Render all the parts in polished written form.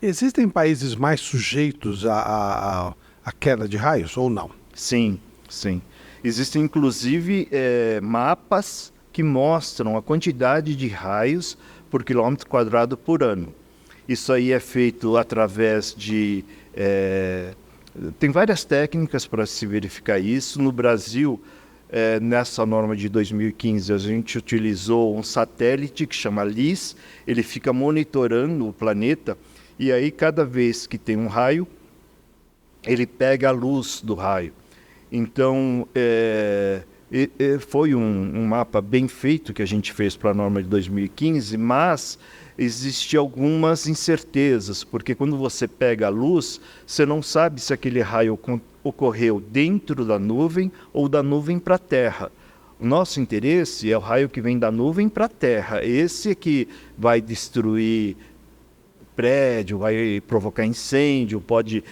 Existem países mais sujeitos à queda de raios ou não? Sim, sim. Existem, inclusive, mapas que mostram a quantidade de raios por quilômetro quadrado por ano. Isso aí é feito através de... tem várias técnicas para se verificar isso. No Brasil, nessa norma de 2015, a gente utilizou um satélite que chama LIS. Ele fica monitorando o planeta e aí cada vez que tem um raio, ele pega a luz do raio. Então, foi um mapa bem feito que a gente fez para a norma de 2015, mas existem algumas incertezas, porque quando você pega a luz, você não sabe se aquele raio ocorreu dentro da nuvem ou da nuvem para a Terra. O nosso interesse é o raio que vem da nuvem para a Terra. Esse é que vai destruir prédio, vai provocar incêndio, pode...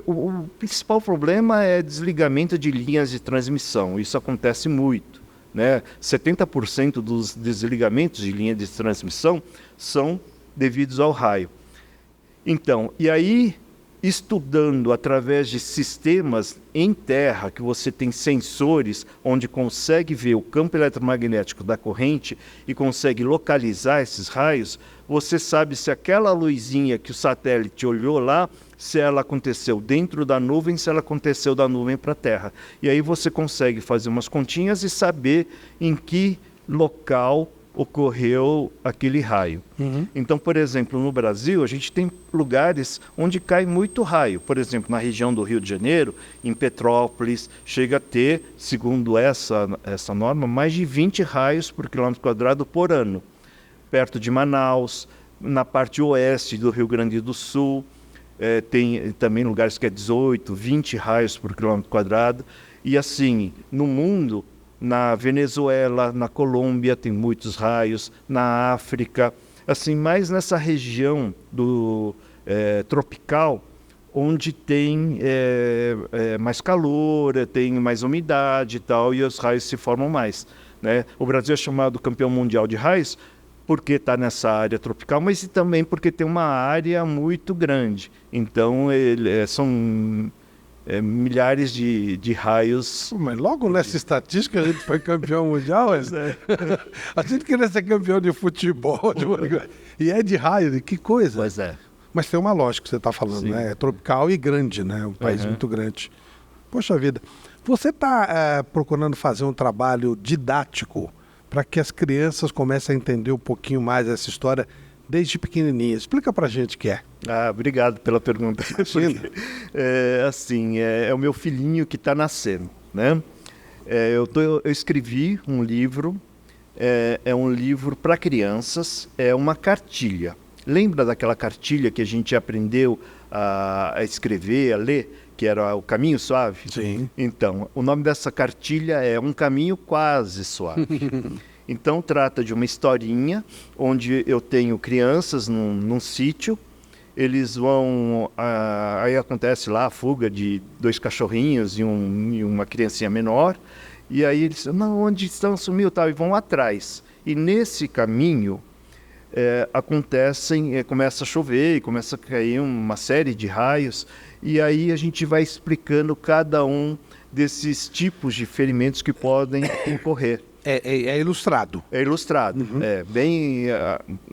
o principal problema é desligamento de linhas de transmissão. Isso acontece muito, né? 70% dos desligamentos de linha de transmissão são devidos ao raio. Então, e aí, estudando através de sistemas em terra, que você tem sensores onde consegue ver o campo eletromagnético da corrente e consegue localizar esses raios, você sabe se aquela luzinha que o satélite olhou lá, se ela aconteceu dentro da nuvem, se ela aconteceu da nuvem para a Terra. E aí você consegue fazer umas continhas e saber em que local ocorreu aquele raio. Então, por exemplo, no Brasil, a gente tem lugares onde cai muito raio. Por exemplo, na região do Rio de Janeiro, em Petrópolis, chega a ter, segundo essa norma, mais de 20 raios por quilômetro quadrado por ano. Perto de Manaus, na parte oeste do Rio Grande do Sul, tem também lugares que é 18, 20 raios por quilômetro quadrado. E assim, no mundo, na Venezuela, na Colômbia tem muitos raios, na África, assim, mais nessa região do tropical, onde tem mais calor, tem mais umidade e tal, e os raios se formam mais, né? O Brasil é chamado campeão mundial de raios porque está nessa área tropical, mas também porque tem uma área muito grande. Então, são milhares de raios. Mas logo nessa estatística a gente foi campeão mundial. A gente queria ser campeão de futebol. E é de raio, que coisa. Pois é. Mas tem uma lógica que você está falando, né? É tropical e grande, né? Um país muito grande. Poxa vida. Você está procurando fazer um trabalho didático para que as crianças comecem a entender um pouquinho mais essa história desde pequenininha. Explica pra gente o que é. Obrigado pela pergunta. Porque, é o meu filhinho que está nascendo, né? Eu escrevi um livro, é um livro para crianças, é uma cartilha. Lembra daquela cartilha que a gente aprendeu a escrever, a ler, que era o Caminho Suave? Sim. Então, o nome dessa cartilha é Um Caminho Quase Suave. Então, trata de uma historinha onde eu tenho crianças num sítio, eles vão... aí acontece lá a fuga de 2 cachorrinhos e uma criancinha menor, e aí eles não, onde estão, sumiu, tal, e vão atrás. E nesse caminho começa a chover, e começa a cair uma série de raios, e aí a gente vai explicando cada um desses tipos de ferimentos que podem ocorrer. É ilustrado. É ilustrado.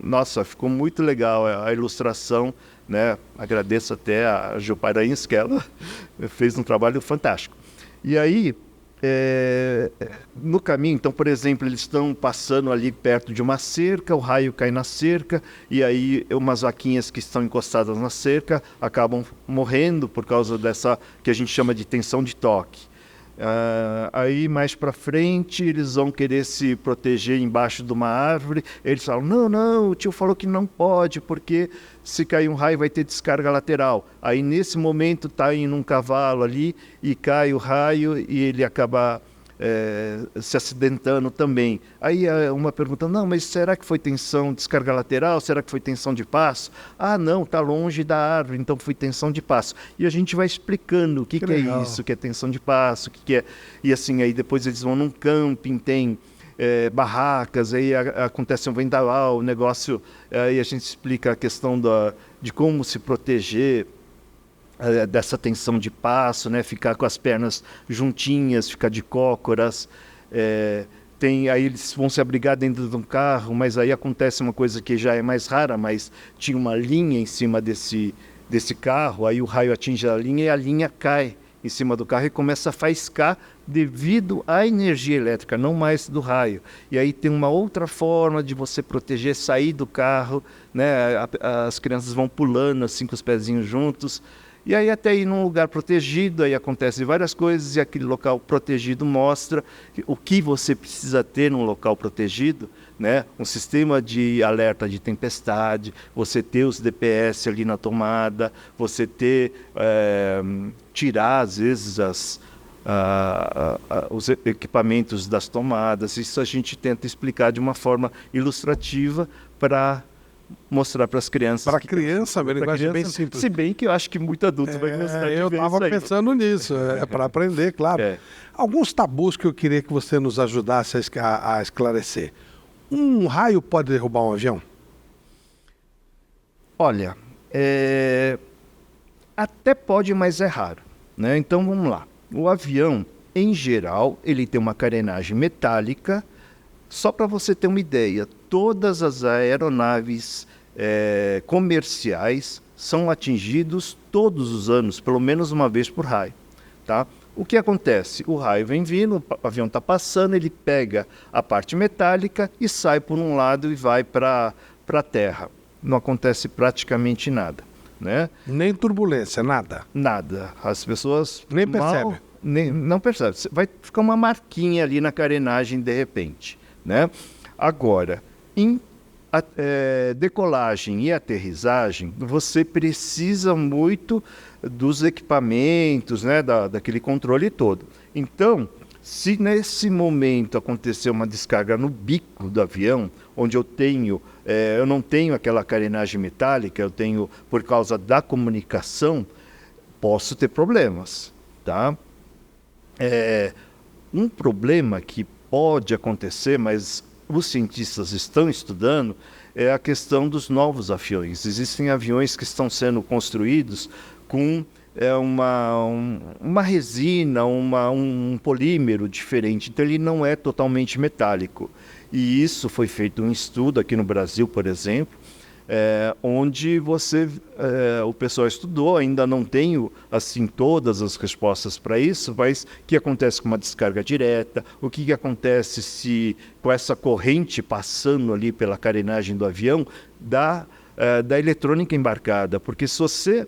Nossa, ficou muito legal a ilustração, né? Agradeço até a Gil Parains, que ela fez um trabalho fantástico. E aí, no caminho, então, por exemplo, eles estão passando ali perto de uma cerca, o raio cai na cerca, e aí umas vaquinhas que estão encostadas na cerca acabam morrendo por causa dessa que a gente chama de tensão de toque. Aí mais para frente eles vão querer se proteger embaixo de uma árvore. Eles falam, não, o tio falou que não pode, porque se cair um raio vai ter descarga lateral. Aí nesse momento está indo um cavalo ali e cai o raio e ele acaba se acidentando também. Aí uma pergunta, não, mas será que foi tensão descarga lateral? Será que foi tensão de passo? Não, está longe da árvore, então foi tensão de passo. E a gente vai explicando o que é isso, que é tensão de passo, o que é... E assim, aí depois eles vão num camping, tem barracas, aí acontece um vendaval, o negócio, aí a gente explica a questão de como se proteger dessa tensão de passo, né? Ficar com as pernas juntinhas, ficar de cócoras, aí eles vão se abrigar dentro de um carro, mas aí acontece uma coisa que já é mais rara, mas tinha uma linha em cima desse carro, aí o raio atinge a linha e a linha cai em cima do carro e começa a faiscar devido à energia elétrica, não mais do raio. E aí tem uma outra forma de você proteger, sair do carro, né? As crianças vão pulando assim com os pezinhos juntos, e aí até ir num lugar protegido, aí acontecem várias coisas, e aquele local protegido mostra o que você precisa ter num local protegido, né? Um sistema de alerta de tempestade, você ter os DPS ali na tomada, você ter, tirar às vezes os equipamentos das tomadas. Isso a gente tenta explicar de uma forma ilustrativa para mostrar para as crianças. Para a criança, uma linguagem bem simples. Se bem que eu acho que muito adulto vai gostar de ver isso. Eu estava pensando nisso, para aprender, claro. Alguns tabus que eu queria que você nos ajudasse a esclarecer. Um raio pode derrubar um avião? Olha, até pode, mas é raro, né? Então vamos lá. O avião, em geral, ele tem uma carenagem metálica. Só para você ter uma ideia, todas as aeronaves comerciais são atingidos todos os anos, pelo menos uma vez por raio, tá? O que acontece? O raio vem vindo, o avião está passando, ele pega a parte metálica e sai por um lado e vai para a terra. Não acontece praticamente nada, né? Nem turbulência, nada? Nada. As pessoas nem percebem. Não percebe. Vai ficar uma marquinha ali na carenagem de repente, né? Agora, em decolagem e aterrissagem, você precisa muito dos equipamentos, né? Daquele controle todo. Então, se nesse momento acontecer uma descarga no bico do avião, onde eu não tenho aquela carenagem metálica, eu tenho por causa da comunicação, posso ter problemas, tá? Um problema que pode acontecer, mas os cientistas estão estudando, é a questão dos novos aviões. Existem aviões que estão sendo construídos com uma resina, um polímero diferente, então ele não é totalmente metálico. E isso foi feito um estudo aqui no Brasil, por exemplo, onde o pessoal estudou, ainda não tenho assim todas as respostas para isso, mas o que acontece com uma descarga direta, o que acontece se com essa corrente passando ali pela carenagem do avião da eletrônica embarcada, porque se você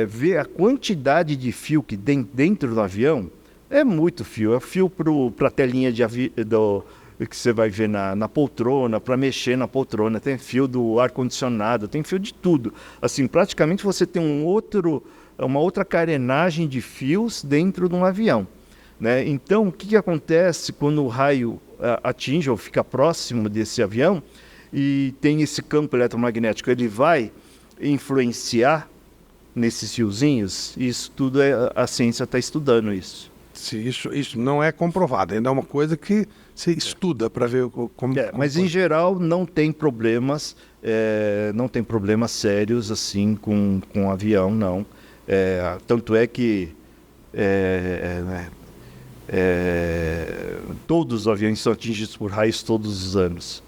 vê a quantidade de fio que tem dentro do avião, é muito fio, é fio para a telinha que você vai ver na poltrona, para mexer na poltrona, tem fio do ar-condicionado, tem fio de tudo. Assim, praticamente você tem uma outra carenagem de fios dentro de um avião, né? Então, o que acontece quando o raio atinge ou fica próximo desse avião e tem esse campo eletromagnético? Ele vai influenciar nesses fiozinhos? Isso tudo a ciência está estudando isso. Isso não é comprovado, ainda é uma coisa que se estuda para ver como... Mas em geral não tem problemas, sérios assim com o avião, não. Tanto é que todos os aviões são atingidos por raios todos os anos.